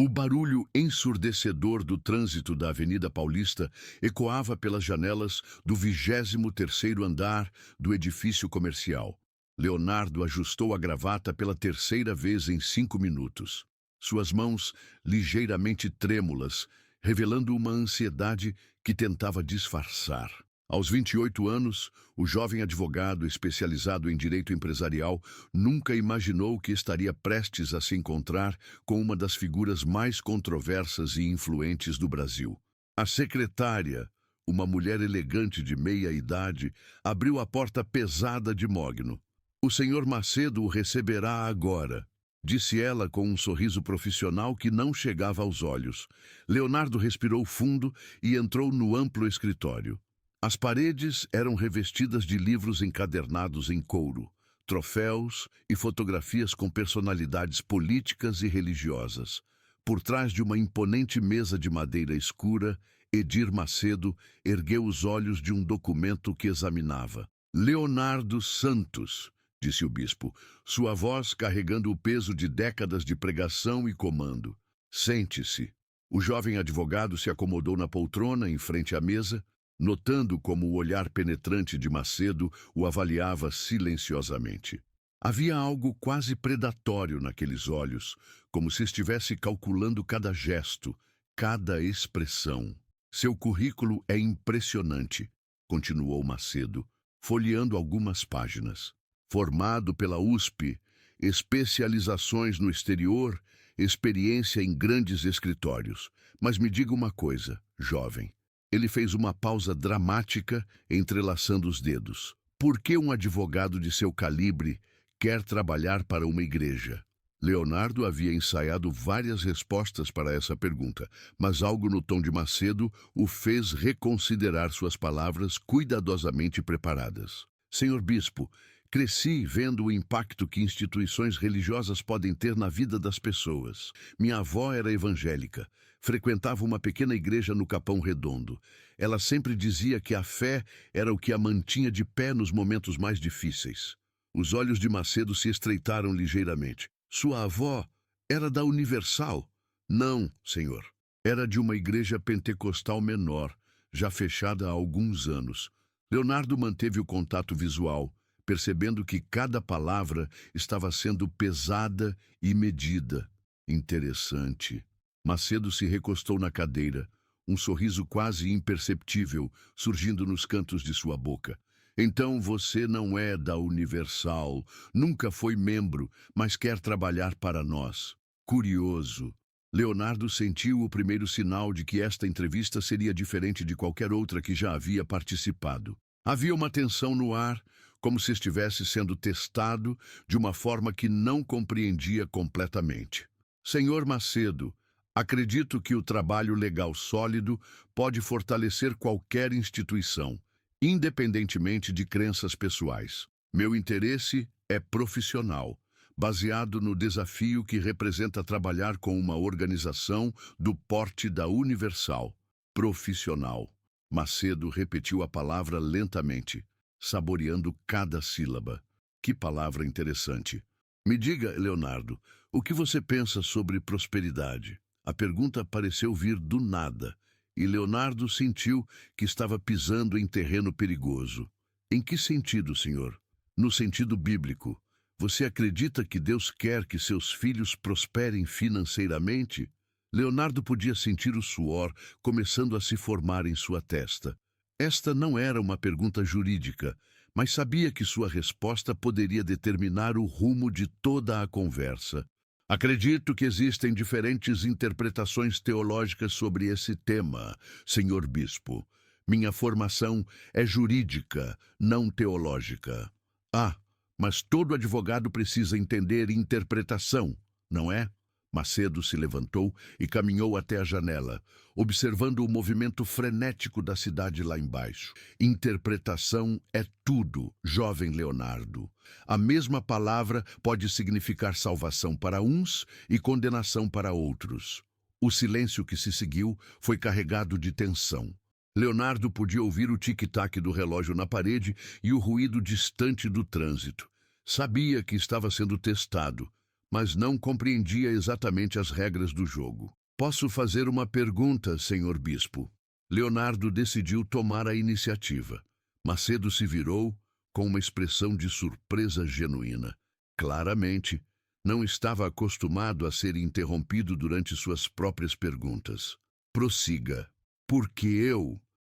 O barulho ensurdecedor do trânsito da Avenida Paulista ecoava pelas janelas do 23º andar do edifício comercial. Leonardo ajustou a gravata pela terceira vez em 5 minutos. Suas mãos ligeiramente trêmulas, revelando uma ansiedade que tentava disfarçar. Aos 28 anos, o jovem advogado especializado em direito empresarial nunca imaginou que estaria prestes a se encontrar com uma das figuras mais controversas e influentes do Brasil. A secretária, uma mulher elegante de meia idade, abriu a porta pesada de mogno. "O senhor Macedo o receberá agora", disse ela com um sorriso profissional que não chegava aos olhos. Leonardo respirou fundo e entrou no amplo escritório. As paredes eram revestidas de livros encadernados em couro, troféus e fotografias com personalidades políticas e religiosas. Por trás de uma imponente mesa de madeira escura, Edir Macedo ergueu os olhos de um documento que examinava. "Leonardo Santos", disse o bispo, sua voz carregando o peso de décadas de pregação e comando. "Sente-se." O jovem advogado se acomodou na poltrona em frente à mesa, notando como o olhar penetrante de Macedo o avaliava silenciosamente. Havia algo quase predatório naqueles olhos, como se estivesse calculando cada gesto, cada expressão. "Seu currículo é impressionante", continuou Macedo, folheando algumas páginas. "Formado pela USP, especializações no exterior, experiência em grandes escritórios. Mas me diga uma coisa, jovem." Ele fez uma pausa dramática, entrelaçando os dedos. "Por que um advogado de seu calibre quer trabalhar para uma igreja?" Leonardo havia ensaiado várias respostas para essa pergunta, mas algo no tom de Macedo o fez reconsiderar suas palavras cuidadosamente preparadas. "Senhor Bispo, cresci vendo o impacto que instituições religiosas podem ter na vida das pessoas. Minha avó era evangélica, frequentava uma pequena igreja no Capão Redondo. Ela sempre dizia que a fé era o que a mantinha de pé nos momentos mais difíceis." Os olhos de Macedo se estreitaram ligeiramente. "Sua avó era da Universal?" "Não, senhor. Era de uma igreja pentecostal menor, já fechada há alguns anos." Leonardo manteve o contato visual, percebendo que cada palavra estava sendo pesada e medida. "Interessante." Macedo se recostou na cadeira, um sorriso quase imperceptível surgindo nos cantos de sua boca. "Então você não é da Universal, nunca foi membro, mas quer trabalhar para nós. Curioso." Leonardo sentiu o primeiro sinal de que esta entrevista seria diferente de qualquer outra que já havia participado. Havia uma tensão no ar, como se estivesse sendo testado de uma forma que não compreendia completamente. "Senhor Macedo, acredito que o trabalho legal sólido pode fortalecer qualquer instituição, independentemente de crenças pessoais. Meu interesse é profissional, baseado no desafio que representa trabalhar com uma organização do porte da Universal." "Profissional." Macedo repetiu a palavra lentamente, saboreando cada sílaba. "Que palavra interessante. Me diga, Leonardo, o que você pensa sobre prosperidade?" A pergunta pareceu vir do nada, e Leonardo sentiu que estava pisando em terreno perigoso. "Em que sentido, senhor?" "No sentido bíblico. Você acredita que Deus quer que seus filhos prosperem financeiramente?" Leonardo podia sentir o suor começando a se formar em sua testa. Esta não era uma pergunta jurídica, mas sabia que sua resposta poderia determinar o rumo de toda a conversa. "Acredito que existem diferentes interpretações teológicas sobre esse tema, senhor bispo. Minha formação é jurídica, não teológica." "Ah, mas todo advogado precisa entender interpretação, não é?" Macedo se levantou e caminhou até a janela, observando o movimento frenético da cidade lá embaixo. "Interpretação é tudo, jovem Leonardo. A mesma palavra pode significar salvação para uns e condenação para outros." O silêncio que se seguiu foi carregado de tensão. Leonardo podia ouvir o tic-tac do relógio na parede e o ruído distante do trânsito. Sabia que estava sendo testado, mas não compreendia exatamente as regras do jogo. Posso fazer uma pergunta, senhor bispo? Leonardo decidiu tomar a iniciativa. Macedo se virou com uma expressão de surpresa genuína. Claramente, não estava acostumado a ser interrompido durante suas próprias perguntas. Prossiga. Porque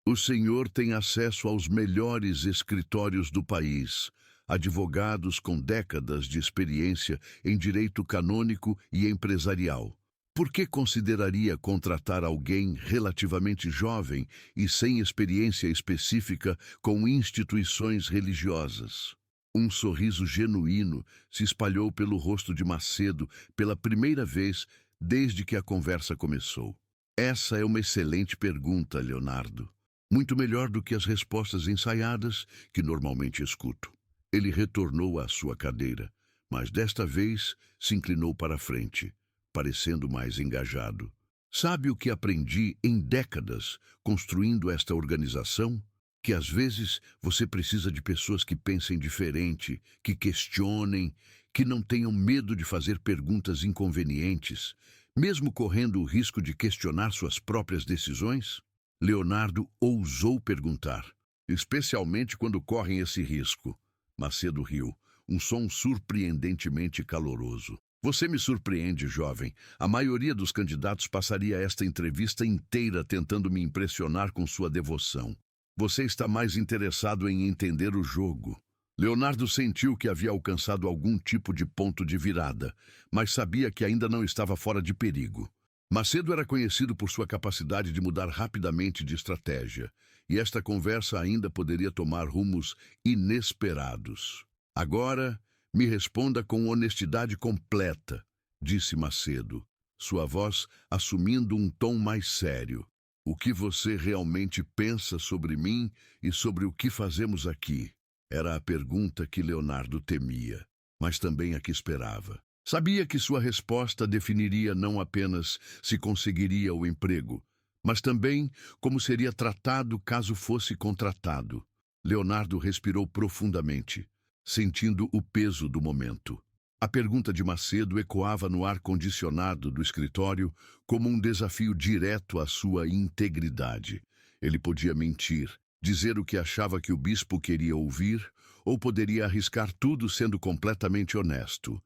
o senhor tem acesso aos melhores escritórios do país, advogados com décadas de experiência em direito canônico e empresarial. Por que consideraria contratar alguém relativamente jovem e sem experiência específica com instituições religiosas? Um sorriso genuíno se espalhou pelo rosto de Macedo pela primeira vez desde que a conversa começou. Essa é uma excelente pergunta, Leonardo. Muito melhor do que as respostas ensaiadas que normalmente escuto. Ele retornou à sua cadeira, mas desta vez se inclinou para a frente, parecendo mais engajado. Sabe o que aprendi em décadas construindo esta organização? Que às vezes você precisa de pessoas que pensem diferente, que questionem, que não tenham medo de fazer perguntas inconvenientes, mesmo correndo o risco de questionar suas próprias decisões? Leonardo ousou perguntar, especialmente quando correm esse risco. Macedo riu, um som surpreendentemente caloroso. Você me surpreende, jovem. A maioria dos candidatos passaria esta entrevista inteira tentando me impressionar com sua devoção. Você está mais interessado em entender o jogo. Leonardo sentiu que havia alcançado algum tipo de ponto de virada, mas sabia que ainda não estava fora de perigo. Macedo era conhecido por sua capacidade de mudar rapidamente de estratégia, e esta conversa ainda poderia tomar rumos inesperados. Agora, me responda com honestidade completa, disse Macedo, sua voz assumindo um tom mais sério. O que você realmente pensa sobre mim e sobre o que fazemos aqui? Era a pergunta que Leonardo temia, mas também a que esperava. Sabia que sua resposta definiria não apenas se conseguiria o emprego, mas também como seria tratado caso fosse contratado. Leonardo respirou profundamente, sentindo o peso do momento. A pergunta de Macedo ecoava no ar-condicionado do escritório como um desafio direto à sua integridade. Ele podia mentir, dizer o que achava que o bispo queria ouvir, ou poderia arriscar tudo sendo completamente honesto.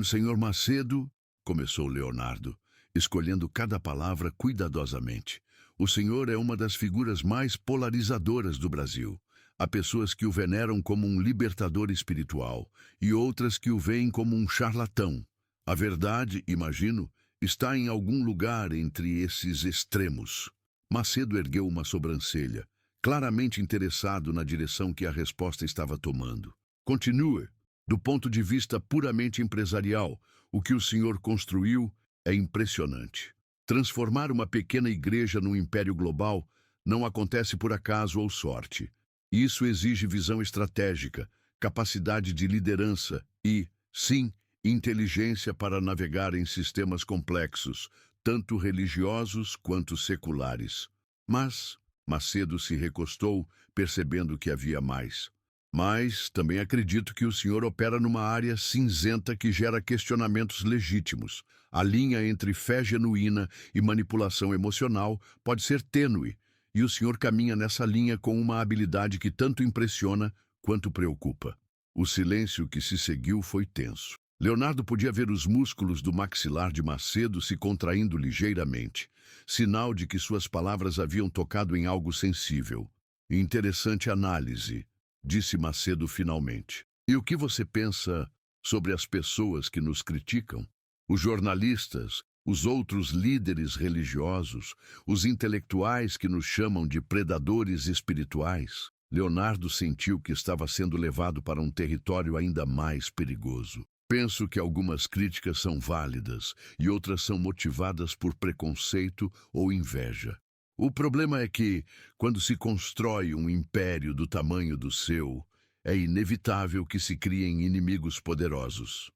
Senhor Macedo, começou Leonardo, escolhendo cada palavra cuidadosamente. O senhor é uma das figuras mais polarizadoras do Brasil. Há pessoas que o veneram como um libertador espiritual e outras que o veem como um charlatão. A verdade, imagino, está em algum lugar entre esses extremos. Macedo ergueu uma sobrancelha, claramente interessado na direção que a resposta estava tomando. Continue. Do ponto de vista puramente empresarial, o que o senhor construiu é impressionante. Transformar uma pequena igreja num império global não acontece por acaso ou sorte. Isso exige visão estratégica, capacidade de liderança e, sim, inteligência para navegar em sistemas complexos, tanto religiosos quanto seculares. Mas Macedo se recostou, percebendo que havia mais. Mas também acredito que o senhor opera numa área cinzenta que gera questionamentos legítimos. A linha entre fé genuína e manipulação emocional pode ser tênue, e o senhor caminha nessa linha com uma habilidade que tanto impressiona quanto preocupa. O silêncio que se seguiu foi tenso. Leonardo podia ver os músculos do maxilar de Macedo se contraindo ligeiramente, sinal de que suas palavras haviam tocado em algo sensível. Interessante análise, disse Macedo finalmente. E o que você pensa sobre as pessoas que nos criticam? Os jornalistas, os outros líderes religiosos, os intelectuais que nos chamam de predadores espirituais? Leonardo sentiu que estava sendo levado para um território ainda mais perigoso. Penso que algumas críticas são válidas e outras são motivadas por preconceito ou inveja. O problema é que, quando se constrói um império do tamanho do seu, é inevitável que se criem inimigos poderosos.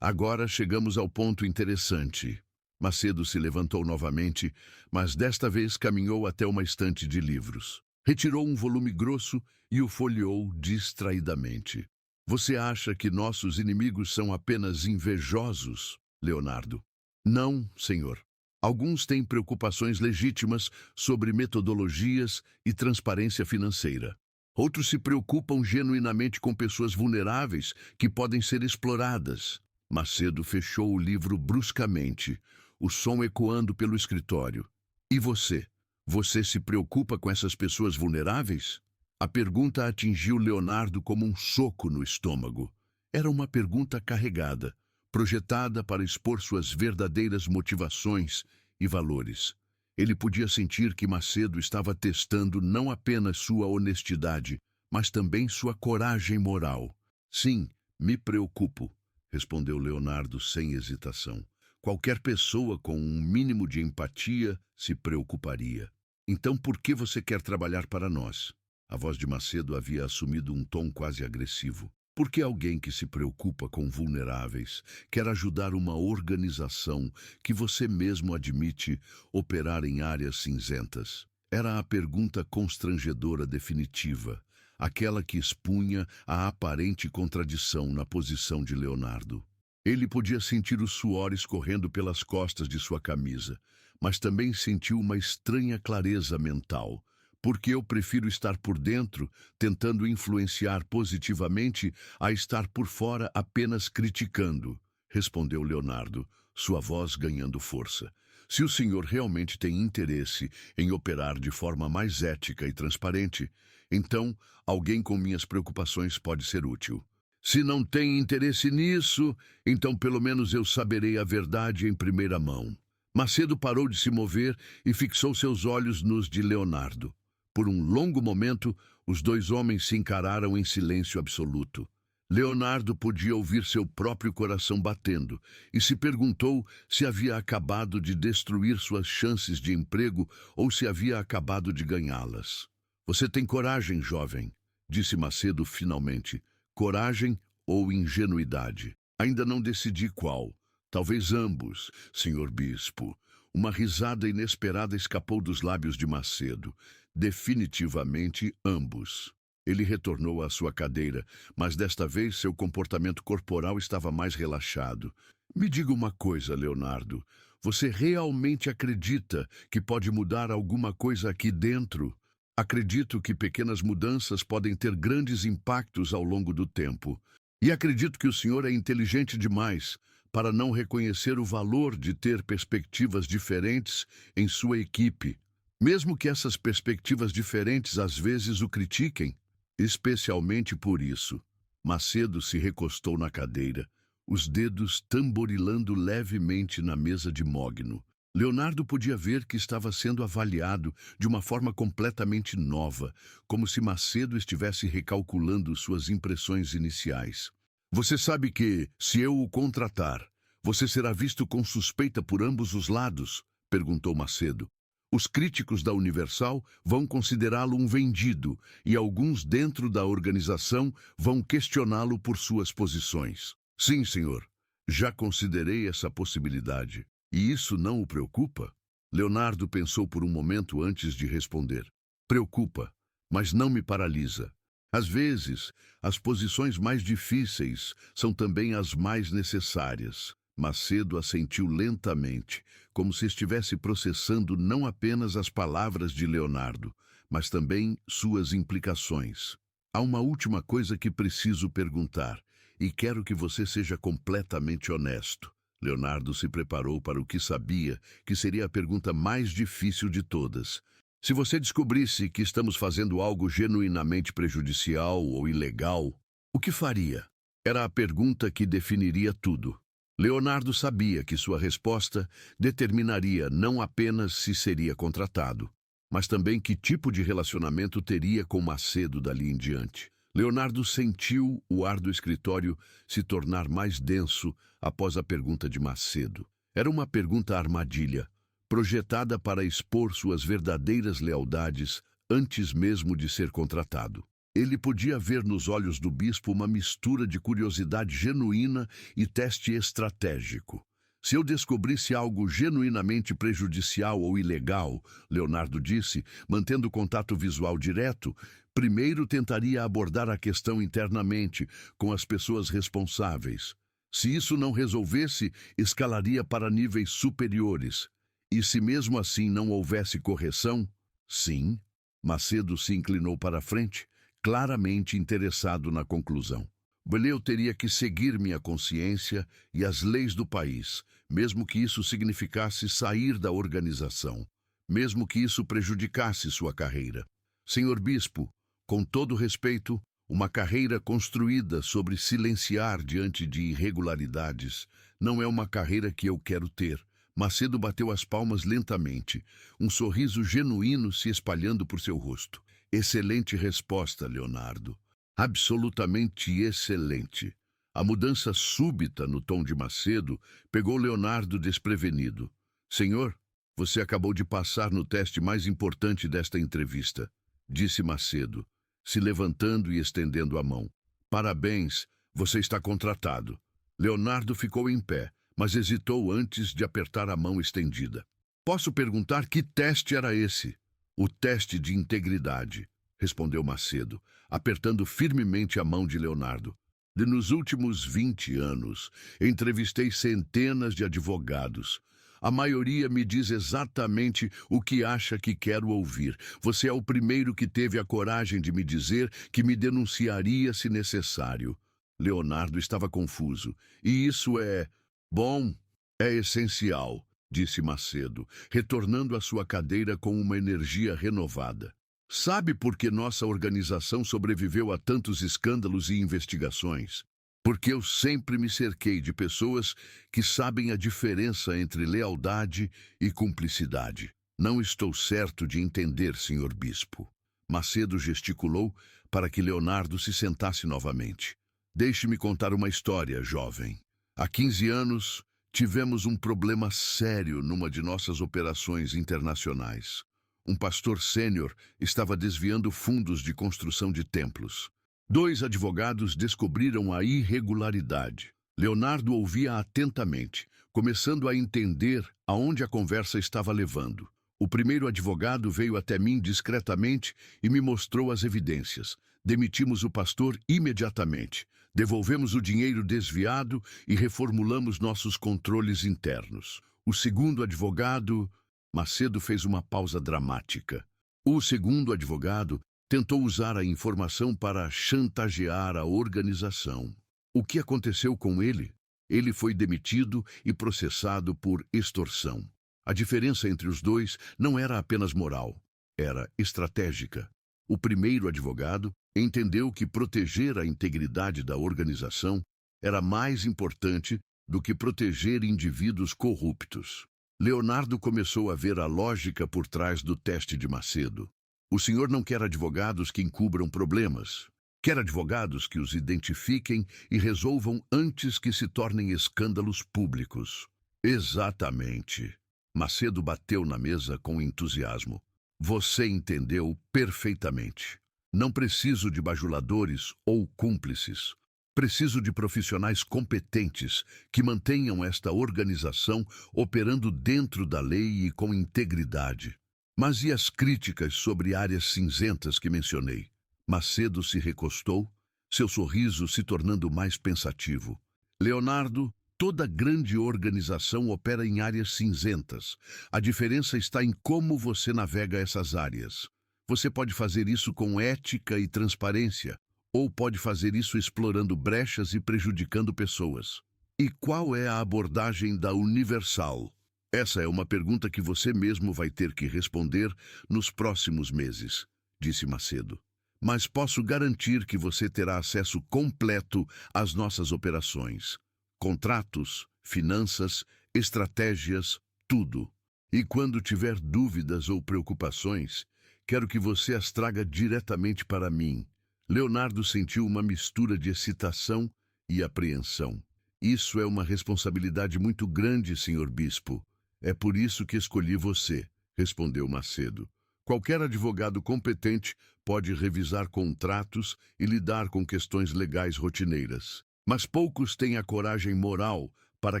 Agora chegamos ao ponto interessante. Macedo se levantou novamente, mas desta vez caminhou até uma estante de livros. Retirou um volume grosso e o folheou distraidamente. Você acha que nossos inimigos são apenas invejosos, Leonardo? Não, senhor. Alguns têm preocupações legítimas sobre metodologias e transparência financeira. Outros se preocupam genuinamente com pessoas vulneráveis que podem ser exploradas. Macedo fechou o livro bruscamente, o som ecoando pelo escritório. E você? Você se preocupa com essas pessoas vulneráveis? A pergunta atingiu Leonardo como um soco no estômago. Era uma pergunta carregada, projetada para expor suas verdadeiras motivações e valores. Ele podia sentir que Macedo estava testando não apenas sua honestidade, mas também sua coragem moral. Sim, me preocupo, respondeu Leonardo sem hesitação. Qualquer pessoa com um mínimo de empatia se preocuparia. Então por que você quer trabalhar para nós? A voz de Macedo havia assumido um tom quase agressivo. Por que alguém que se preocupa com vulneráveis quer ajudar uma organização que você mesmo admite operar em áreas cinzentas? Era a pergunta constrangedora definitiva, aquela que expunha a aparente contradição na posição de Leonardo. Ele podia sentir o suor escorrendo pelas costas de sua camisa, mas também sentiu uma estranha clareza mental. Porque eu prefiro estar por dentro, tentando influenciar positivamente, a estar por fora apenas criticando, respondeu Leonardo, sua voz ganhando força. Se o senhor realmente tem interesse em operar de forma mais ética e transparente, então alguém com minhas preocupações pode ser útil. Se não tem interesse nisso, então pelo menos eu saberei a verdade em primeira mão. Macedo parou de se mover e fixou seus olhos nos de Leonardo. Por um longo momento, os dois homens se encararam em silêncio absoluto. Leonardo podia ouvir seu próprio coração batendo e se perguntou se havia acabado de destruir suas chances de emprego ou se havia acabado de ganhá-las. Você tem coragem, jovem, disse Macedo finalmente. Coragem ou ingenuidade? Ainda não decidi qual. Talvez ambos, senhor bispo. Uma risada inesperada escapou dos lábios de Macedo. Definitivamente ambos. Ele retornou à sua cadeira, mas desta vez seu comportamento corporal estava mais relaxado. Me diga uma coisa, Leonardo. Você realmente acredita que pode mudar alguma coisa aqui dentro? Acredito que pequenas mudanças podem ter grandes impactos ao longo do tempo. E acredito que o senhor é inteligente demais para não reconhecer o valor de ter perspectivas diferentes em sua equipe. Mesmo que essas perspectivas diferentes às vezes o critiquem, especialmente por isso. Macedo se recostou na cadeira, os dedos tamborilando levemente na mesa de mogno. Leonardo podia ver que estava sendo avaliado de uma forma completamente nova, como se Macedo estivesse recalculando suas impressões iniciais. Você sabe que, se eu o contratar, você será visto com suspeita por ambos os lados? Perguntou Macedo. Os críticos da Universal vão considerá-lo um vendido e alguns dentro da organização vão questioná-lo por suas posições. Sim, senhor. Já considerei essa possibilidade. E isso não o preocupa? Leonardo pensou por um momento antes de responder. Preocupa, mas não me paralisa. Às vezes, as posições mais difíceis são também as mais necessárias. Macedo assentiu lentamente, como se estivesse processando não apenas as palavras de Leonardo, mas também suas implicações. Há uma última coisa que preciso perguntar, e quero que você seja completamente honesto. Leonardo se preparou para o que sabia que seria a pergunta mais difícil de todas. Se você descobrisse que estamos fazendo algo genuinamente prejudicial ou ilegal, o que faria? Era a pergunta que definiria tudo. Leonardo sabia que sua resposta determinaria não apenas se seria contratado, mas também que tipo de relacionamento teria com Macedo dali em diante. Leonardo sentiu o ar do escritório se tornar mais denso após a pergunta de Macedo. Era uma pergunta armadilha, projetada para expor suas verdadeiras lealdades antes mesmo de ser contratado. Ele podia ver nos olhos do bispo uma mistura de curiosidade genuína e teste estratégico. Se eu descobrisse algo genuinamente prejudicial ou ilegal, Leonardo disse, mantendo contato visual direto, primeiro tentaria abordar a questão internamente, com as pessoas responsáveis. Se isso não resolvesse, escalaria para níveis superiores. E se mesmo assim não houvesse correção? Sim. Macedo se inclinou para a frente, claramente interessado na conclusão. Eu teria que seguir minha consciência e as leis do país, mesmo que isso significasse sair da organização, mesmo que isso prejudicasse sua carreira. Senhor Bispo, com todo respeito, uma carreira construída sobre silenciar diante de irregularidades não é uma carreira que eu quero ter. Macedo bateu as palmas lentamente, um sorriso genuíno se espalhando por seu rosto. Excelente resposta, Leonardo. Absolutamente excelente. A mudança súbita no tom de Macedo pegou Leonardo desprevenido. Senhor, você acabou de passar no teste mais importante desta entrevista, disse Macedo, se levantando e estendendo a mão. Parabéns, você está contratado. Leonardo ficou em pé, mas hesitou antes de apertar a mão estendida. Posso perguntar que teste era esse? O teste de integridade, respondeu Macedo, apertando firmemente a mão de Leonardo. Nos últimos 20 anos, entrevistei centenas de advogados. A maioria me diz exatamente o que acha que quero ouvir. Você é o primeiro que teve a coragem de me dizer que me denunciaria se necessário. Leonardo estava confuso. E isso é... Bom, é essencial, disse Macedo, retornando à sua cadeira com uma energia renovada. Sabe por que nossa organização sobreviveu a tantos escândalos e investigações? Porque eu sempre me cerquei de pessoas que sabem a diferença entre lealdade e cumplicidade. Não estou certo de entender, senhor bispo. Macedo gesticulou para que Leonardo se sentasse novamente. Deixe-me contar uma história, jovem. Há 15 anos, tivemos um problema sério numa de nossas operações internacionais. Um pastor sênior estava desviando fundos de construção de templos. 2 advogados descobriram a irregularidade. Leonardo ouvia atentamente, começando a entender aonde a conversa estava levando. O primeiro advogado veio até mim discretamente e me mostrou as evidências. Demitimos o pastor imediatamente. Devolvemos o dinheiro desviado e reformulamos nossos controles internos. O segundo advogado... Macedo fez uma pausa dramática. O segundo advogado tentou usar a informação para chantagear a organização. O que aconteceu com ele? Ele foi demitido e processado por extorsão. A diferença entre os dois não era apenas moral, era estratégica. O primeiro advogado entendeu que proteger a integridade da organização era mais importante do que proteger indivíduos corruptos. Leonardo começou a ver a lógica por trás do teste de Macedo. O senhor não quer advogados que encubram problemas. Quer advogados que os identifiquem e resolvam antes que se tornem escândalos públicos. Exatamente. Macedo bateu na mesa com entusiasmo. Você entendeu perfeitamente. Não preciso de bajuladores ou cúmplices. Preciso de profissionais competentes que mantenham esta organização operando dentro da lei e com integridade. Mas e as críticas sobre áreas cinzentas que mencionei? Macedo se recostou, seu sorriso se tornando mais pensativo. Leonardo, toda grande organização opera em áreas cinzentas. A diferença está em como você navega essas áreas. Você pode fazer isso com ética e transparência, ou pode fazer isso explorando brechas e prejudicando pessoas. E qual é a abordagem da Universal? Essa é uma pergunta que você mesmo vai ter que responder nos próximos meses, disse Macedo. Mas posso garantir que você terá acesso completo às nossas operações. Contratos, finanças, estratégias, tudo. E quando tiver dúvidas ou preocupações, quero que você as traga diretamente para mim. Leonardo sentiu uma mistura de excitação e apreensão. Isso é uma responsabilidade muito grande, senhor bispo. É por isso que escolhi você, respondeu Macedo. Qualquer advogado competente pode revisar contratos e lidar com questões legais rotineiras. Mas poucos têm a coragem moral para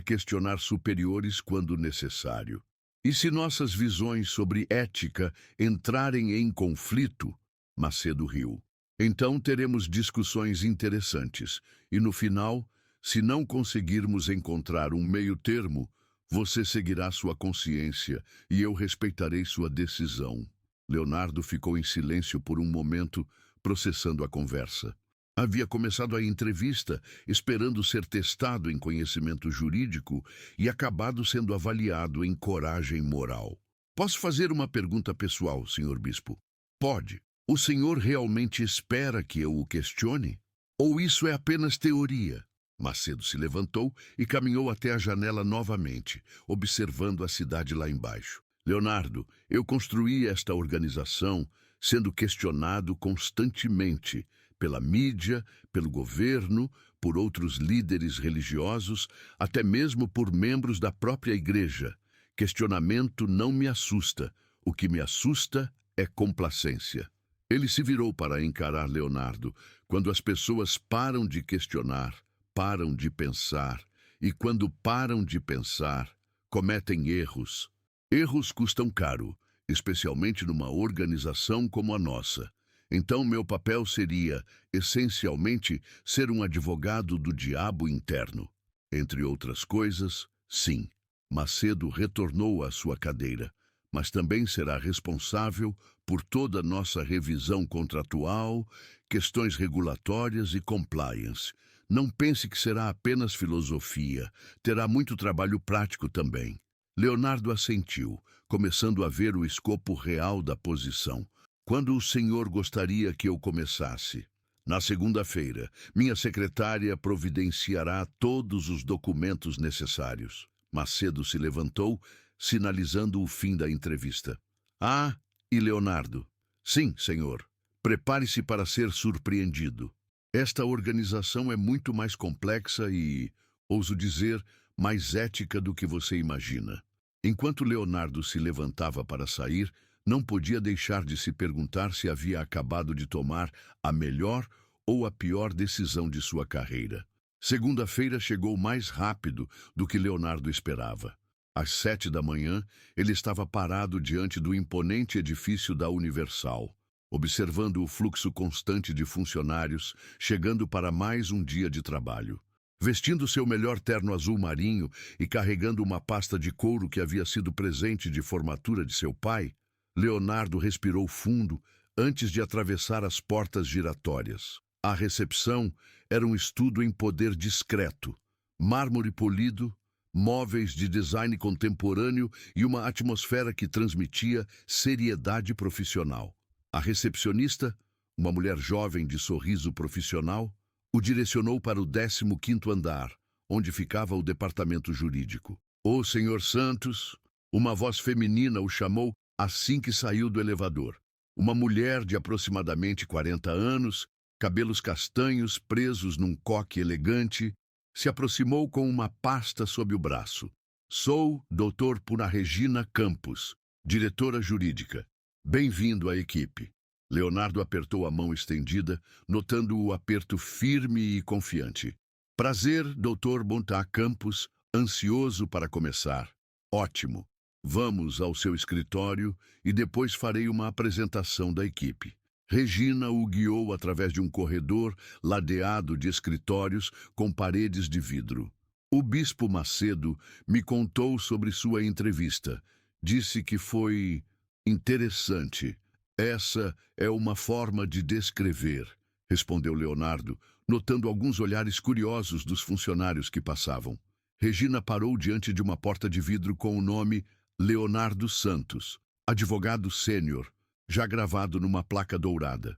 questionar superiores quando necessário. E se nossas visões sobre ética entrarem em conflito? Macedo riu. Então teremos discussões interessantes. E no final, se não conseguirmos encontrar um meio-termo, você seguirá sua consciência e eu respeitarei sua decisão. Leonardo ficou em silêncio por um momento, processando a conversa. Havia começado a entrevista esperando ser testado em conhecimento jurídico e acabado sendo avaliado em coragem moral. Posso fazer uma pergunta pessoal, senhor bispo? Pode. O senhor realmente espera que eu o questione? Ou isso é apenas teoria? Macedo se levantou e caminhou até a janela novamente, observando a cidade lá embaixo. Leonardo, eu construí esta organização sendo questionado constantemente pela mídia, pelo governo, por outros líderes religiosos, até mesmo por membros da própria igreja. Questionamento não me assusta. O que me assusta é complacência. Ele se virou para encarar Leonardo. Quando as pessoas param de questionar, param de pensar, e quando param de pensar, cometem erros. Erros custam caro, especialmente numa organização como a nossa. Então, meu papel seria, essencialmente, ser um advogado do diabo interno. Entre outras coisas, sim, Macedo retornou à sua cadeira, mas também será responsável por toda nossa revisão contratual, questões regulatórias e compliance. Não pense que será apenas filosofia, terá muito trabalho prático também. Leonardo assentiu, começando a ver o escopo real da posição. Quando o senhor gostaria que eu começasse? Na segunda-feira, minha secretária providenciará todos os documentos necessários. Macedo se levantou, sinalizando o fim da entrevista. Ah, e Leonardo? Sim, senhor. Prepare-se para ser surpreendido. Esta organização é muito mais complexa e, ouso dizer, mais ética do que você imagina. Enquanto Leonardo se levantava para sair, não podia deixar de se perguntar se havia acabado de tomar a melhor ou a pior decisão de sua carreira. Segunda-feira chegou mais rápido do que Leonardo esperava. Às 7 da manhã, ele estava parado diante do imponente edifício da Universal, observando o fluxo constante de funcionários chegando para mais um dia de trabalho. Vestindo seu melhor terno azul marinho e carregando uma pasta de couro que havia sido presente de formatura de seu pai, Leonardo respirou fundo antes de atravessar as portas giratórias. A recepção era um estudo em poder discreto, mármore polido, móveis de design contemporâneo e uma atmosfera que transmitia seriedade profissional. A recepcionista, uma mulher jovem de sorriso profissional, o direcionou para o 15º andar, onde ficava o departamento jurídico. "Ô, senhor Santos", uma voz feminina o chamou assim que saiu do elevador. Uma mulher de aproximadamente 40 anos, cabelos castanhos presos num coque elegante, se aproximou com uma pasta sob o braço. "Sou Dr. Puna Regina Campos, diretora jurídica. Bem-vindo à equipe." Leonardo apertou a mão estendida, notando o aperto firme e confiante. "Prazer, Dr. Bonta Campos, ansioso para começar." "Ótimo. Vamos ao seu escritório e depois farei uma apresentação da equipe." Regina o guiou através de um corredor ladeado de escritórios com paredes de vidro. "O bispo Macedo me contou sobre sua entrevista. Disse que foi interessante." "Essa é uma forma de descrever", respondeu Leonardo, notando alguns olhares curiosos dos funcionários que passavam. Regina parou diante de uma porta de vidro com o nome Leonardo Santos, advogado sênior, já gravado numa placa dourada.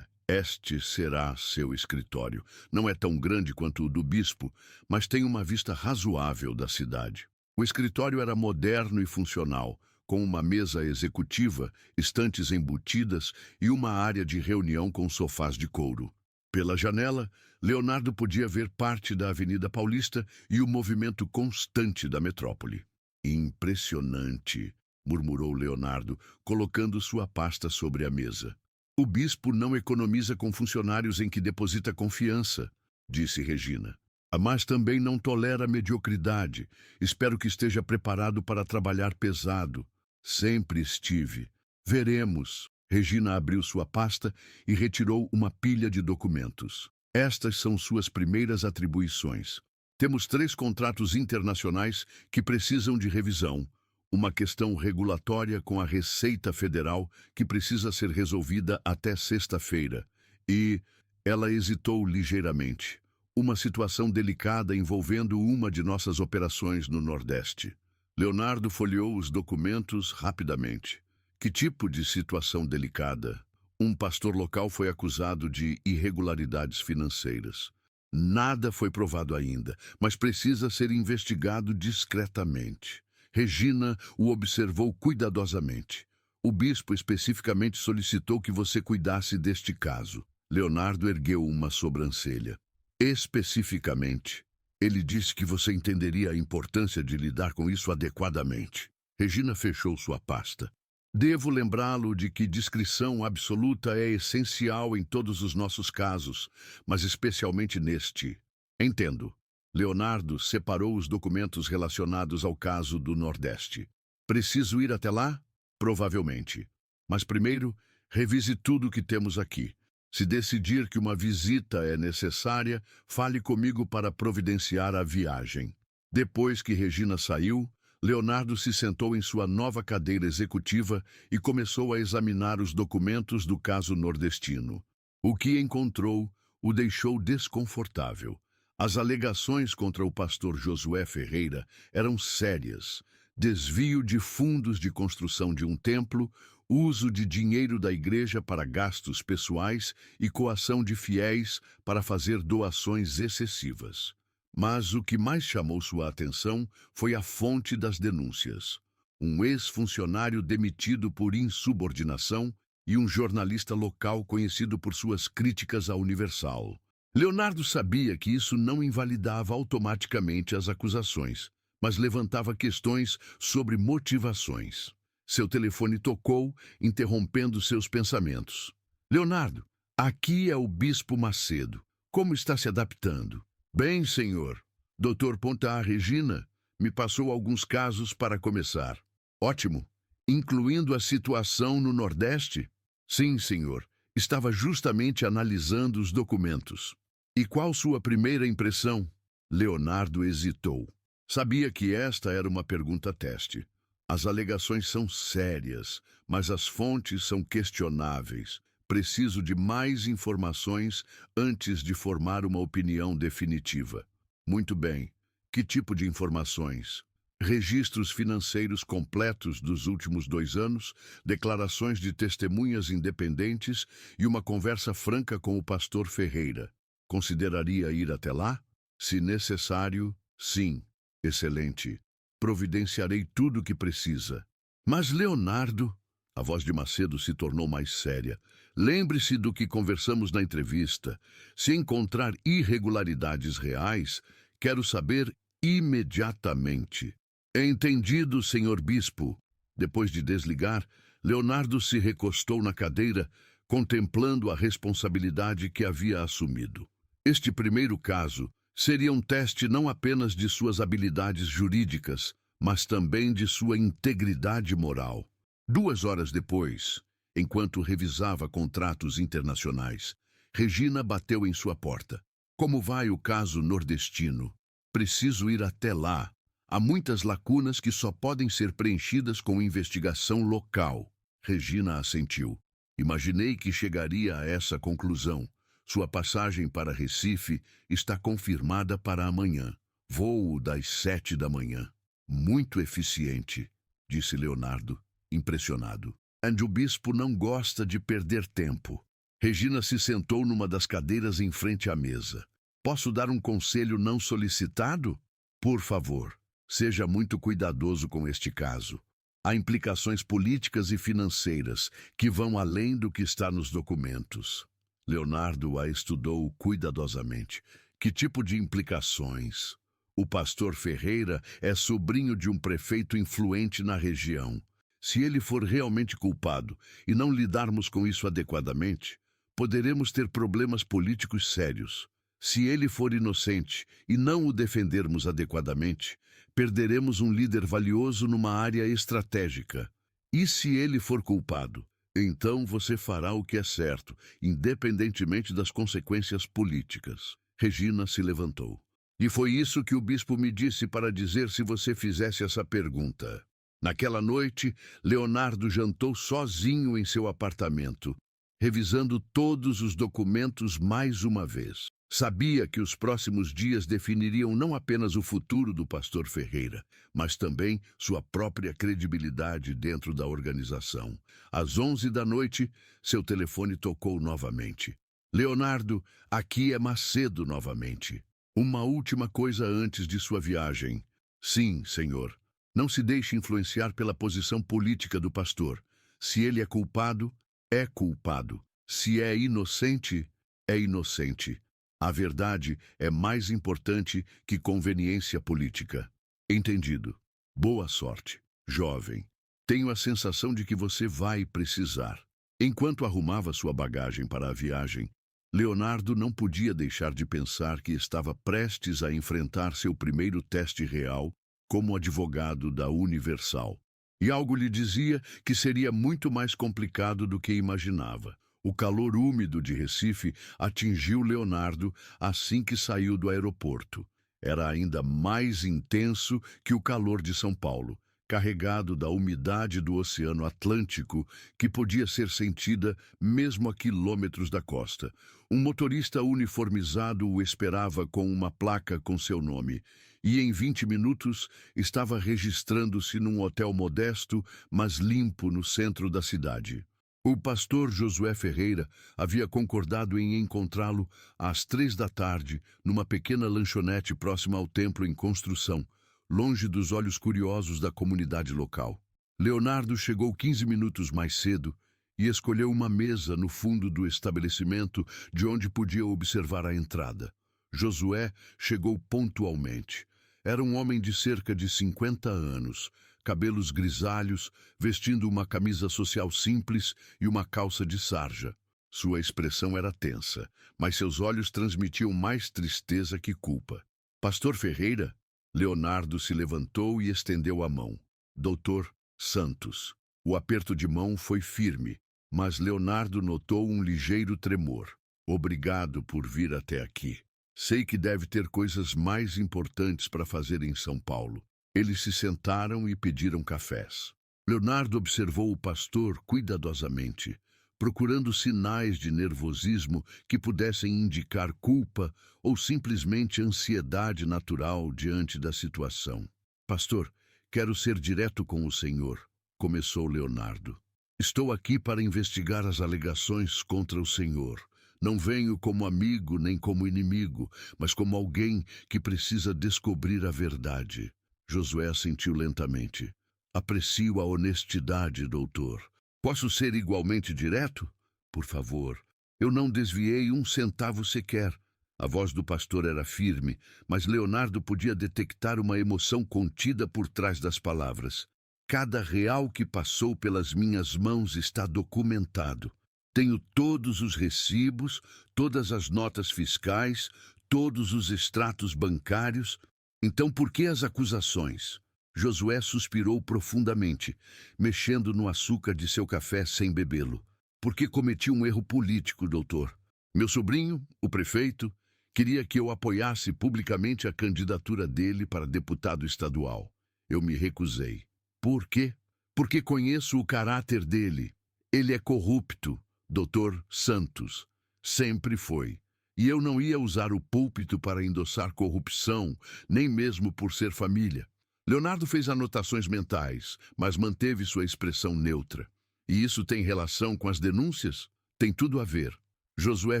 Este será seu escritório. Não é tão grande quanto o do bispo, mas tem uma vista razoável da cidade." O escritório era moderno e funcional, com uma mesa executiva, estantes embutidas e uma área de reunião com sofás de couro. Pela janela, Leonardo podia ver parte da Avenida Paulista e o movimento constante da metrópole. "Impressionante", murmurou Leonardo, colocando sua pasta sobre a mesa. "O bispo não economiza com funcionários em que deposita confiança", disse Regina. Mas também não tolera mediocridade. Espero que esteja preparado para trabalhar pesado. Sempre estive. Veremos. Regina abriu sua pasta e retirou uma pilha de documentos. Estas são suas primeiras atribuições. Temos 3 contratos internacionais que precisam de revisão. Uma questão regulatória com a Receita Federal que precisa ser resolvida até sexta-feira. E ela hesitou ligeiramente. Uma situação delicada envolvendo uma de nossas operações no Nordeste. Leonardo folheou os documentos rapidamente. Que tipo de situação delicada? Um pastor local foi acusado de irregularidades financeiras. Nada foi provado ainda, mas precisa ser investigado discretamente. Regina o observou cuidadosamente. O bispo especificamente solicitou que você cuidasse deste caso. Leonardo ergueu uma sobrancelha. Especificamente, ele disse que você entenderia a importância de lidar com isso adequadamente. Regina fechou sua pasta. Devo lembrá-lo de que discrição absoluta é essencial em todos os nossos casos, mas especialmente neste. Entendo. Leonardo separou os documentos relacionados ao caso do Nordeste. Preciso ir até lá? Provavelmente. Mas primeiro, revise tudo o que temos aqui. Se decidir que uma visita é necessária, fale comigo para providenciar a viagem. Depois que Regina saiu, Leonardo se sentou em sua nova cadeira executiva e começou a examinar os documentos do caso nordestino. O que encontrou o deixou desconfortável. As alegações contra o pastor Josué Ferreira eram sérias. Desvio de fundos de construção de um templo, uso de dinheiro da igreja para gastos pessoais e coação de fiéis para fazer doações excessivas. Mas o que mais chamou sua atenção foi a fonte das denúncias. Um ex-funcionário demitido por insubordinação e um jornalista local conhecido por suas críticas à Universal. Leonardo sabia que isso não invalidava automaticamente as acusações, mas levantava questões sobre motivações. Seu telefone tocou, interrompendo seus pensamentos. Leonardo, aqui é o Bispo Macedo. Como está se adaptando? Bem, senhor. Dr. Pontar Regina me passou alguns casos para começar. Ótimo. Incluindo a situação no Nordeste? Sim, senhor. Estava justamente analisando os documentos. E qual sua primeira impressão? Leonardo hesitou. Sabia que esta era uma pergunta-teste. As alegações são sérias, mas as fontes são questionáveis. Preciso de mais informações antes de formar uma opinião definitiva. Muito bem. Que tipo de informações? Registros financeiros completos dos últimos 2 anos, declarações de testemunhas independentes e uma conversa franca com o pastor Ferreira. Consideraria ir até lá? Se necessário, sim. Excelente. Providenciarei tudo o que precisa. Mas, Leonardo... A voz de Macedo se tornou mais séria. Lembre-se do que conversamos na entrevista. Se encontrar irregularidades reais, quero saber imediatamente. Entendido, senhor bispo. Depois de desligar, Leonardo se recostou na cadeira, contemplando a responsabilidade que havia assumido. Este primeiro caso seria um teste não apenas de suas habilidades jurídicas, mas também de sua integridade moral. 2 horas depois, enquanto revisava contratos internacionais, Regina bateu em sua porta. Como vai o caso nordestino? Preciso ir até lá. Há muitas lacunas que só podem ser preenchidas com investigação local. Regina assentiu. Imaginei que chegaria a essa conclusão. Sua passagem para Recife está confirmada para amanhã. Voo das 7 da manhã. Muito eficiente, disse Leonardo, impressionado. O bispo não gosta de perder tempo. Regina se sentou numa das cadeiras em frente à mesa. Posso dar um conselho não solicitado? Por favor, seja muito cuidadoso com este caso. Há implicações políticas e financeiras que vão além do que está nos documentos. Leonardo a estudou cuidadosamente. Que tipo de implicações? O pastor Ferreira é sobrinho de um prefeito influente na região. Se ele for realmente culpado e não lidarmos com isso adequadamente, poderemos ter problemas políticos sérios. Se ele for inocente e não o defendermos adequadamente, perderemos um líder valioso numa área estratégica. E se ele for culpado? Então você fará o que é certo, independentemente das consequências políticas. Regina se levantou. E foi isso que o bispo me disse para dizer se você fizesse essa pergunta. Naquela noite, Leonardo jantou sozinho em seu apartamento, revisando todos os documentos mais uma vez. Sabia que os próximos dias definiriam não apenas o futuro do pastor Ferreira, mas também sua própria credibilidade dentro da organização. Às 11 da noite, seu telefone tocou novamente. Leonardo, aqui é Macedo novamente. Uma última coisa antes de sua viagem. Sim, senhor. Não se deixe influenciar pela posição política do pastor. Se ele é culpado, é culpado. Se é inocente, é inocente. A verdade é mais importante que conveniência política. Entendido. Boa sorte, jovem. Tenho a sensação de que você vai precisar. Enquanto arrumava sua bagagem para a viagem, Leonardo não podia deixar de pensar que estava prestes a enfrentar seu primeiro teste real como advogado da Universal. E algo lhe dizia que seria muito mais complicado do que imaginava. O calor úmido de Recife atingiu Leonardo assim que saiu do aeroporto. Era ainda mais intenso que o calor de São Paulo, carregado da umidade do Oceano Atlântico, que podia ser sentida mesmo a quilômetros da costa. Um motorista uniformizado o esperava com uma placa com seu nome, e em 20 minutos estava registrando-se num hotel modesto, mas limpo no centro da cidade. O pastor Josué Ferreira havia concordado em encontrá-lo às 3 da tarde, numa pequena lanchonete próxima ao templo em construção, longe dos olhos curiosos da comunidade local. Leonardo chegou 15 minutos mais cedo e escolheu uma mesa no fundo do estabelecimento, de onde podia observar a entrada. Josué chegou pontualmente. Era um homem de cerca de 50 anos, cabelos grisalhos, vestindo uma camisa social simples e uma calça de sarja. Sua expressão era tensa, mas seus olhos transmitiam mais tristeza que culpa. Pastor Ferreira? Leonardo se levantou e estendeu a mão. Doutor Santos. O aperto de mão foi firme, mas Leonardo notou um ligeiro tremor. Obrigado por vir até aqui. Sei que deve ter coisas mais importantes para fazer em São Paulo. Eles se sentaram e pediram cafés. Leonardo observou o pastor cuidadosamente, procurando sinais de nervosismo que pudessem indicar culpa ou simplesmente ansiedade natural diante da situação. Pastor, quero ser direto com o senhor, começou Leonardo. Estou aqui para investigar as alegações contra o senhor. Não venho como amigo nem como inimigo, mas como alguém que precisa descobrir a verdade. Josué assentiu lentamente. Aprecio a honestidade, doutor. Posso ser igualmente direto? Por favor. Eu não desviei um centavo sequer. A voz do pastor era firme, mas Leonardo podia detectar uma emoção contida por trás das palavras. Cada real que passou pelas minhas mãos está documentado. Tenho todos os recibos, todas as notas fiscais, todos os extratos bancários. Então por que as acusações? Josué suspirou profundamente, mexendo no açúcar de seu café sem bebê-lo. Porque cometi um erro político, doutor. Meu sobrinho, o prefeito, queria que eu apoiasse publicamente a candidatura dele para deputado estadual. Eu me recusei. Por quê? Porque conheço o caráter dele. Ele é corrupto. Doutor Santos. Sempre foi. E eu não ia usar o púlpito para endossar corrupção, nem mesmo por ser família. Leonardo fez anotações mentais, mas manteve sua expressão neutra. E isso tem relação com as denúncias? Tem tudo a ver. Josué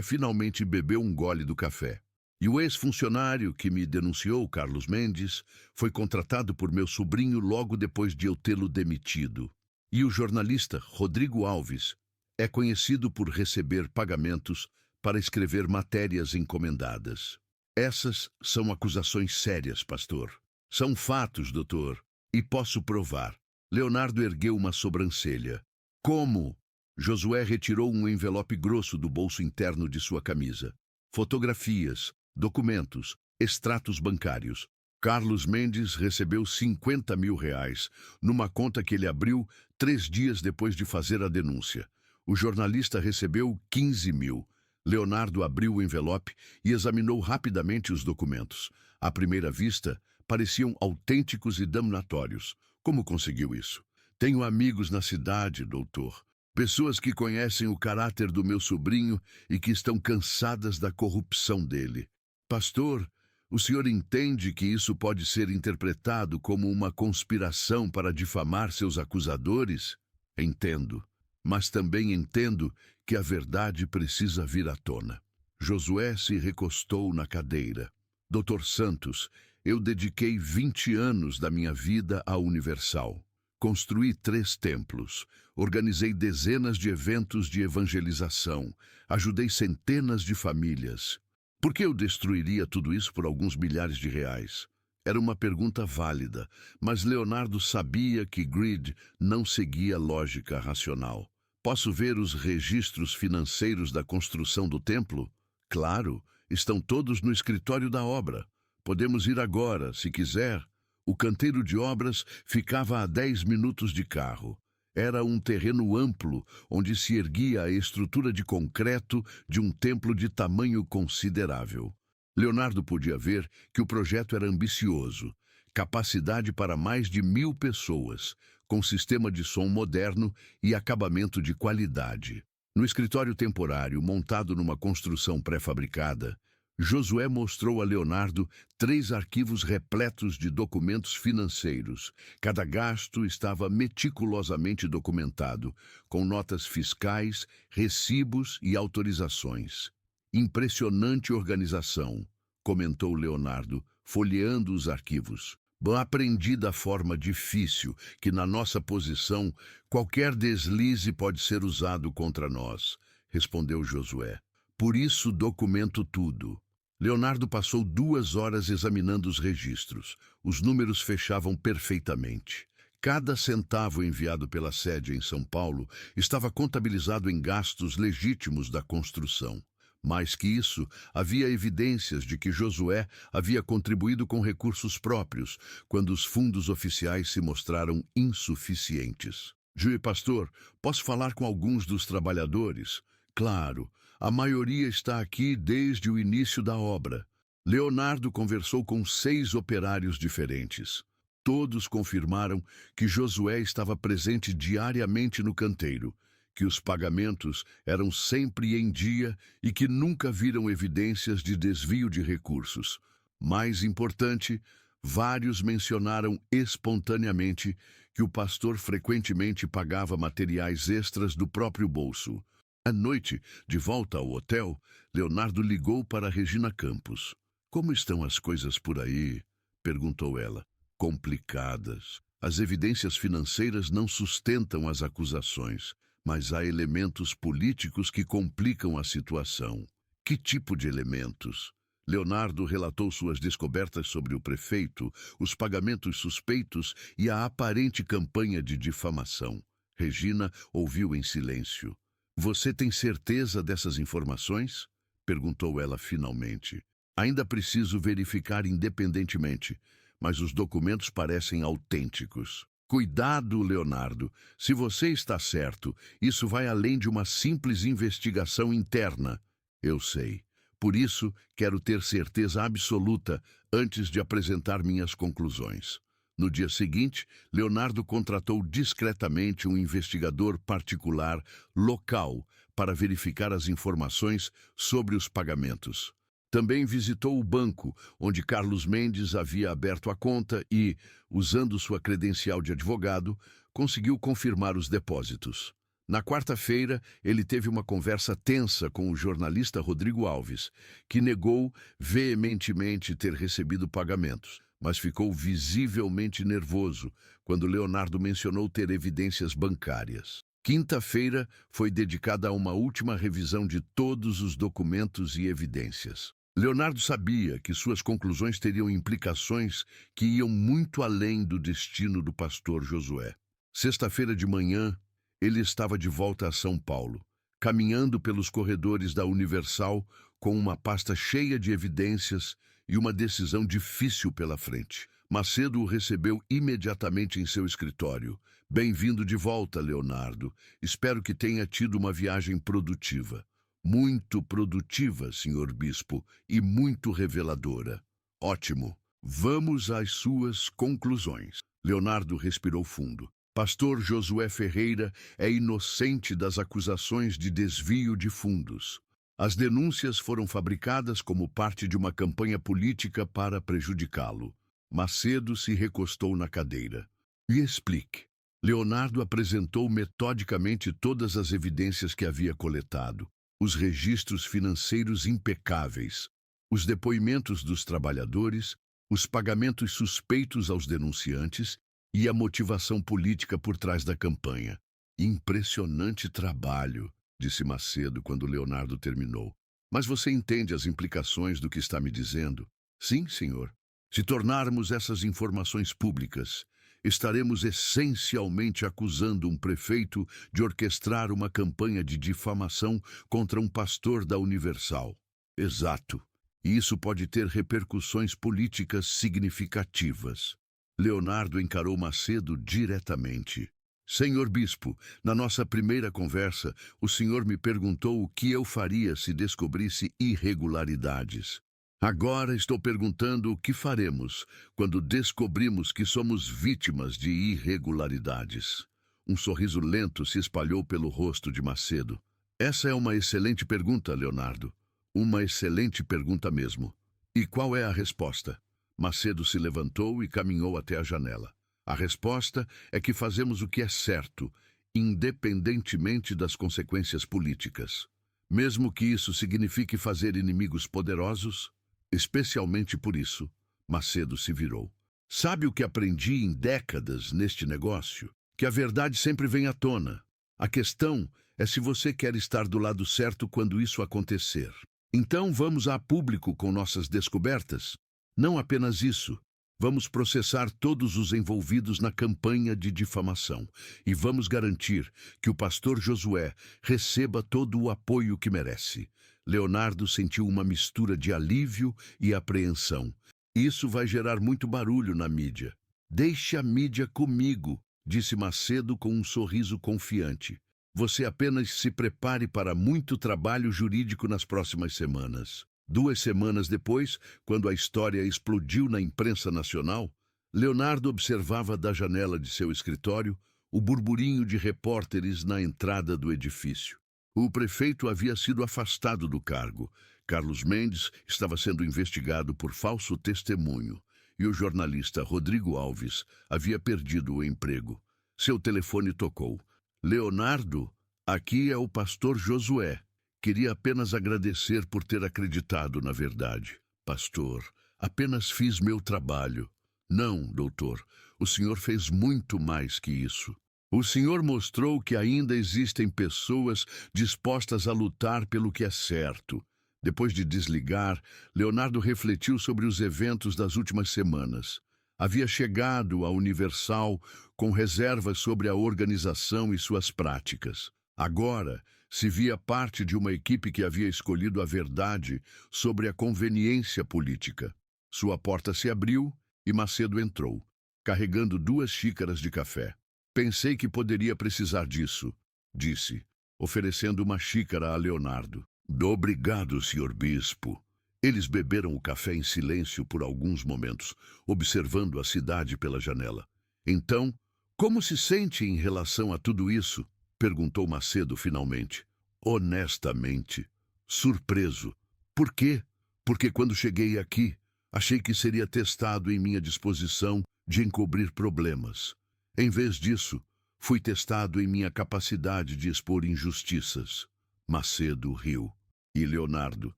finalmente bebeu um gole do café. E o ex-funcionário que me denunciou, Carlos Mendes, foi contratado por meu sobrinho logo depois de eu tê-lo demitido. E o jornalista Rodrigo Alves é conhecido por receber pagamentos para escrever matérias encomendadas. Essas são acusações sérias, pastor. São fatos, doutor, e posso provar. Leonardo ergueu uma sobrancelha. Como? Josué retirou um envelope grosso do bolso interno de sua camisa. Fotografias, Documentos, extratos bancários. Carlos Mendes recebeu R$ 50.000 numa conta que ele abriu 3 dias depois de fazer a denúncia. O jornalista recebeu 15.000. Leonardo abriu o envelope e examinou rapidamente os documentos. À primeira vista, pareciam autênticos e damnatórios. Como conseguiu isso? Tenho amigos na cidade, doutor. Pessoas que conhecem o caráter do meu sobrinho e que estão cansadas da corrupção dele. Pastor, o senhor entende que isso pode ser interpretado como uma conspiração para difamar seus acusadores? Entendo, mas também entendo que a verdade precisa vir à tona. Josué se recostou na cadeira. Doutor Santos, eu dediquei 20 anos da minha vida à Universal. Construí 3 templos, organizei dezenas de eventos de evangelização, ajudei centenas de famílias. Por que eu destruiria tudo isso por alguns milhares de reais? Era uma pergunta válida, mas Leonardo sabia que Grid não seguia lógica racional. Posso ver os registros financeiros da construção do templo? Claro, estão todos no escritório da obra. Podemos ir agora, se quiser. O canteiro de obras ficava a 10 minutos de carro. Era um terreno amplo, onde se erguia a estrutura de concreto de um templo de tamanho considerável. Leonardo podia ver que o projeto era ambicioso, capacidade para mais de 1.000 pessoas, com sistema de som moderno e acabamento de qualidade. No escritório temporário, montado numa construção pré-fabricada, Josué mostrou a Leonardo 3 arquivos repletos de documentos financeiros. Cada gasto estava meticulosamente documentado, com notas fiscais, recibos e autorizações. Impressionante organização, comentou Leonardo, folheando os arquivos. Aprendi da forma difícil que, na nossa posição, qualquer deslize pode ser usado contra nós, respondeu Josué. Por isso documento tudo. Leonardo passou 2 horas examinando os registros. Os números fechavam perfeitamente. Cada centavo enviado pela sede em São Paulo estava contabilizado em gastos legítimos da construção. Mais que isso, havia evidências de que Josué havia contribuído com recursos próprios, quando os fundos oficiais se mostraram insuficientes. Pastor, posso falar com alguns dos trabalhadores? Claro, a maioria está aqui desde o início da obra. Leonardo conversou com 6 operários diferentes. Todos confirmaram que Josué estava presente diariamente no canteiro, que os pagamentos eram sempre em dia e que nunca viram evidências de desvio de recursos. Mais importante, vários mencionaram espontaneamente que o pastor frequentemente pagava materiais extras do próprio bolso. À noite, de volta ao hotel, Leonardo ligou para Regina Campos. Como estão as coisas por aí? Perguntou ela. Complicadas. As evidências financeiras não sustentam as acusações, mas há elementos políticos que complicam a situação. Que tipo de elementos? Leonardo relatou suas descobertas sobre o prefeito, os pagamentos suspeitos e a aparente campanha de difamação. Regina ouviu em silêncio. Você tem certeza dessas informações? Perguntou ela finalmente. Ainda preciso verificar independentemente, mas os documentos parecem autênticos. Cuidado, Leonardo. Se você está certo, isso vai além de uma simples investigação interna. Eu sei. Por isso, quero ter certeza absoluta antes de apresentar minhas conclusões. No dia seguinte, Leonardo contratou discretamente um investigador particular local para verificar as informações sobre os pagamentos. Também visitou o banco, onde Carlos Mendes havia aberto a conta e, usando sua credencial de advogado, conseguiu confirmar os depósitos. Na quarta-feira, ele teve uma conversa tensa com o jornalista Rodrigo Alves, que negou veementemente ter recebido pagamentos, mas ficou visivelmente nervoso quando Leonardo mencionou ter evidências bancárias. Quinta-feira foi dedicada a uma última revisão de todos os documentos e evidências. Leonardo sabia que suas conclusões teriam implicações que iam muito além do destino do pastor Josué. Sexta-feira de manhã, ele estava de volta a São Paulo, caminhando pelos corredores da Universal com uma pasta cheia de evidências e uma decisão difícil pela frente. Macedo o recebeu imediatamente em seu escritório. Bem-vindo de volta, Leonardo. Espero que tenha tido uma viagem produtiva. Muito produtiva, senhor bispo, e muito reveladora. Ótimo. Vamos às suas conclusões. Leonardo respirou fundo. Pastor Josué Ferreira é inocente das acusações de desvio de fundos. As denúncias foram fabricadas como parte de uma campanha política para prejudicá-lo. Macedo se recostou na cadeira. Me explique. Leonardo apresentou metodicamente todas as evidências que havia coletado. Os registros financeiros impecáveis, os depoimentos dos trabalhadores, os pagamentos suspeitos aos denunciantes e a motivação política por trás da campanha. Impressionante trabalho, disse Macedo quando Leonardo terminou. Mas você entende as implicações do que está me dizendo? Sim, senhor. Se tornarmos essas informações públicas, estaremos essencialmente acusando um prefeito de orquestrar uma campanha de difamação contra um pastor da Universal. Exato. E isso pode ter repercussões políticas significativas. Leonardo encarou Macedo diretamente. Senhor bispo, na nossa primeira conversa, o senhor me perguntou o que eu faria se descobrisse irregularidades. Agora estou perguntando o que faremos quando descobrimos que somos vítimas de irregularidades. Um sorriso lento se espalhou pelo rosto de Macedo. Essa é uma excelente pergunta, Leonardo. Uma excelente pergunta mesmo. E qual é a resposta? Macedo se levantou e caminhou até a janela. A resposta é que fazemos o que é certo, independentemente das consequências políticas. Mesmo que isso signifique fazer inimigos poderosos, especialmente por isso, Macedo se virou. Sabe o que aprendi em décadas neste negócio? Que a verdade sempre vem à tona. A questão é se você quer estar do lado certo quando isso acontecer. Então vamos a público com nossas descobertas? Não apenas isso. Vamos processar todos os envolvidos na campanha de difamação e vamos garantir que o pastor Josué receba todo o apoio que merece. Leonardo sentiu uma mistura de alívio e apreensão. Isso vai gerar muito barulho na mídia. Deixe a mídia comigo, disse Macedo com um sorriso confiante. Você apenas se prepare para muito trabalho jurídico nas próximas semanas. 2 semanas depois, quando a história explodiu na imprensa nacional, Leonardo observava da janela de seu escritório o burburinho de repórteres na entrada do edifício. O prefeito havia sido afastado do cargo. Carlos Mendes estava sendo investigado por falso testemunho e o jornalista Rodrigo Alves havia perdido o emprego. Seu telefone tocou. Leonardo, aqui é o pastor Josué. Queria apenas agradecer por ter acreditado na verdade. Pastor, apenas fiz meu trabalho. Não, doutor, o senhor fez muito mais que isso. O senhor mostrou que ainda existem pessoas dispostas a lutar pelo que é certo. Depois de desligar, Leonardo refletiu sobre os eventos das últimas semanas. Havia chegado à Universal com reservas sobre a organização e suas práticas. Agora, se via parte de uma equipe que havia escolhido a verdade sobre a conveniência política. Sua porta se abriu e Macedo entrou, carregando 2 xícaras de café. Pensei que poderia precisar disso, disse, oferecendo uma xícara a Leonardo. Obrigado, senhor bispo. Eles beberam o café em silêncio por alguns momentos, observando a cidade pela janela. Então, como se sente em relação a tudo isso? Perguntou Macedo finalmente. Honestamente, surpreso. Por quê? Porque quando cheguei aqui, achei que seria testado em minha disposição de encobrir problemas. Em vez disso, fui testado em minha capacidade de expor injustiças. Macedo riu. E Leonardo,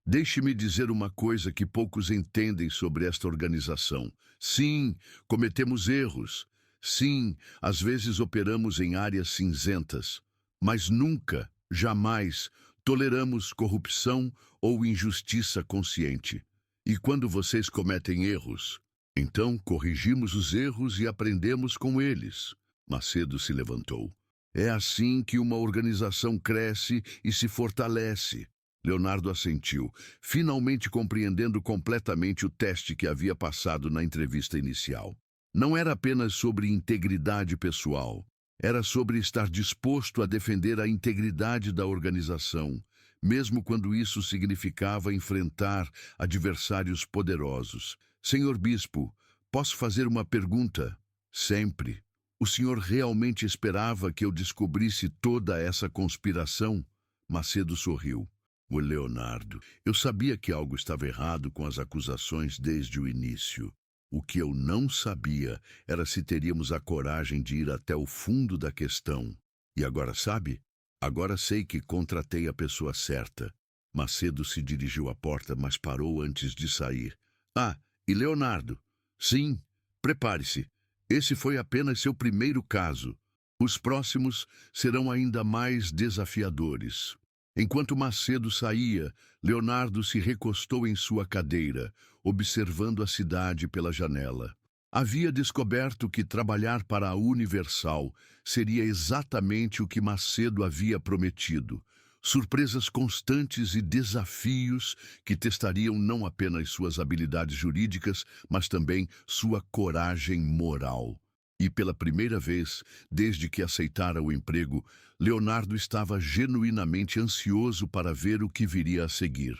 deixe-me dizer uma coisa que poucos entendem sobre esta organização. Sim, cometemos erros. Sim, às vezes operamos em áreas cinzentas, mas nunca, jamais, toleramos corrupção ou injustiça consciente. E quando vocês cometem erros, então corrigimos os erros e aprendemos com eles. Macedo se levantou. É assim que uma organização cresce e se fortalece. Leonardo assentiu, finalmente compreendendo completamente o teste que havia passado na entrevista inicial. Não era apenas sobre integridade pessoal, era sobre estar disposto a defender a integridade da organização, mesmo quando isso significava enfrentar adversários poderosos. Senhor Bispo, posso fazer uma pergunta? Sempre. O senhor realmente esperava que eu descobrisse toda essa conspiração? Macedo sorriu. O Leonardo, eu sabia que algo estava errado com as acusações desde o início. O que eu não sabia era se teríamos a coragem de ir até o fundo da questão. E agora sabe? Agora sei que contratei a pessoa certa. Macedo se dirigiu à porta, mas parou antes de sair. Ah, e Leonardo? Sim, prepare-se. Esse foi apenas seu primeiro caso. Os próximos serão ainda mais desafiadores. Enquanto Macedo saía, Leonardo se recostou em sua cadeira, observando a cidade pela janela. Havia descoberto que trabalhar para a Universal seria exatamente o que Macedo havia prometido. Surpresas constantes e desafios que testariam não apenas suas habilidades jurídicas, mas também sua coragem moral. E pela primeira vez, desde que aceitara o emprego, Leonardo estava genuinamente ansioso para ver o que viria a seguir.